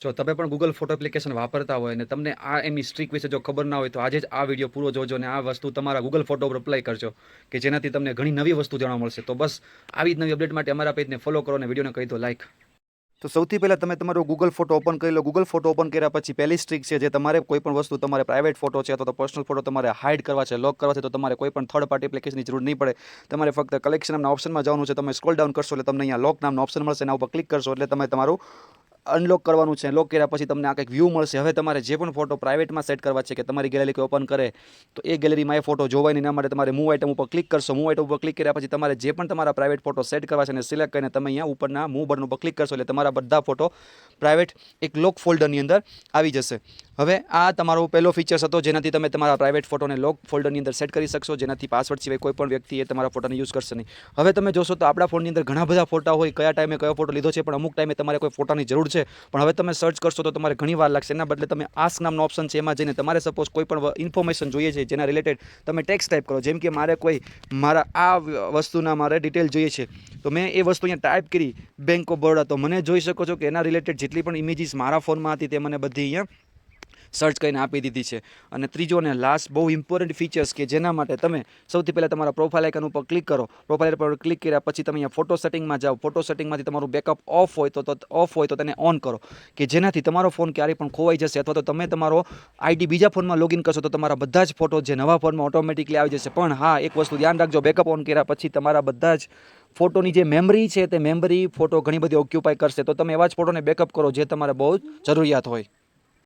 જો તમે પણ ગૂગલ ફોટો એપ્લિકેશન વાપરતા હોય અને તમને આ એમની સ્ટ્રીક વિશે જો ખબર ના હોય તો આજે જ આ વિડીયો પૂરો જોજો અને આ વસ્તુ તમારા ગૂગલ ફોટો પર અપ્લાય કરજો કે જેનાથી તમને ઘણી નવી વસ્તુ જાણવા મળશે. તો બસ આવી જ નવી અપડેટ માટે અમારા પેજને ફોલો કરો અને વિડીયોને કહી દો લાઈક. તો સૌથી પહેલાં તમે તમારો ગૂગલ ફોટો ઓપન કરી લો. ગૂગલ ફોટો ઓપન કર્યા પછી પહેલી સ્ટ્રીક છે જે તમારે કોઈ પણ વસ્તુ તમારે પ્રાઇવેટ ફોટો છે અથવા તો પર્સનલ ફોટો તમારે હાઇડ કરવા છે, લોક કરવા છે, તો તમારે કોઈ પણ થર્ડ પાર્ટી એપ્લિકેશનની જરૂર નહીં પડે. તમારે ફક્ત કલેક્શન નામના ઓપ્શનમાં જવાનું છે. તમે સ્ક્રોલ ડાઉન કરશો એટલે તમને અહીંયા લોક નામનો ઓપ્શન મળશે. એના ઉપર ક્લિક કરશો એટલે તમે તમારું અનલોક કરવાનું છે. લોક કર્યા પછી તમને આ કંઈક વ્યૂ મળશે. હવે તમારે જે પણ ફોટો પ્રાઇવેટમાં સેટ કરવા છે કે તમારી ગેલેરી કોઈ ઓપન કરે તો એ ગેલેરીમાં એ ફોટો જોવાય નહીં. એના માટે તમારે મૂવ આઇટમ ઉપર ક્લિક કરશો. મૂવ આઇટમ ઉપર ક્લિક કર્યા પછી તમારે જે પણ તમારા પ્રાઇવેટ ફોટો સેટ કરવા છે એને સિલેક્ટ કરીને તમે અહીંયા ઉપરના મૂવ બટન ઉપર ક્લિક કરશો એટલે તમારા બધા ફોટો પ્રાઇવેટ એક લોક ફોલ્ડરની અંદર આવી જશે. હવે આ તમારો પહેલો ફીચર્સ હતો જેનાથી તમે તમારા પ્રાઇવેટ ફોટોને લોક ફોલ્ડરની અંદર સેટ કરી શકશો, જેનાથી પાસવર્ડ સિવાય કોઈ પણ વ્યક્તિ એ તમારા ફોટાને યુઝ કરશે નહીં. હવે તમે જોશો તો આપણા ફોનની અંદર ઘણા બધા ફોટા હોય, કયા ટાઈમે કયો ફોટો લીધો છે, પણ અમુક ટાઈમે તમારે કોઈ ફોટાની જરૂર છે પણ હવે તમે સર્ચ કરશો તો તમારે ઘણી વાર લાગશે. એના બદલે તમે આસ્ક નામનો ઓપ્શન છે એમાં જઈને તમારે સપોઝ કોઈ પણ ઇન્ફોર્મેશન જોઈએ છે જેના રિલેટેડ તમે ટેક્સ્ટ ટાઈપ કરો, જેમ કે મારે કોઈ મારા આ વસ્તુના મારે ડિટેલ જોઈએ છે તો મેં એ વસ્તુ અહીંયા ટાઈપ કરી બેંક ઓફ બરોડા, તો મને જોઈ શકો છો કે એના રિલેટેડ જેટલી પણ ઇમેજીસ મારા ફોનમાં હતી તે મને બધી અહીંયા સર્ચ કરીને આપી દીધી છે. અને ત્રીજો અને લાસ્ટ બહુ ઇમ્પોર્ટન્ટ ફીચર્સ કે જેના માટે તમે સૌથી પહેલાં તમારા પ્રોફાઇલ આઇકન ઉપર ક્લિક કરો. પ્રોફાઇલ પર ક્લિક કર્યા પછી તમે અહીંયા ફોટો સેટિંગમાં જાઓ. ફોટો સેટિંગમાંથી તમારું બેકઅપ ઓફ હોય તો તેને ઓન કરો કે જેનાથી તમારો ફોન ક્યારેય પણ ખોવાઈ જશે અથવા તો તમે તમારો આઈડી બીજા ફોનમાં લોગિન કરશો તો તમારા બધા જ ફોટો જે નવા ફોનમાં ઓટોમેટિકલી આવી જશે. પણ હા, એક વસ્તુ ધ્યાન રાખજો, બેકઅપ ઓન કર્યા પછી તમારા બધા જ ફોટોની જે મેમરી છે તે મેમરી ફોટો ઘણી બધી ઓક્યુપાય કરશે. તો તમે એવા જ ફોટોને બેકઅપ કરો જે તમારે બહુ જ જરૂરિયાત હોય.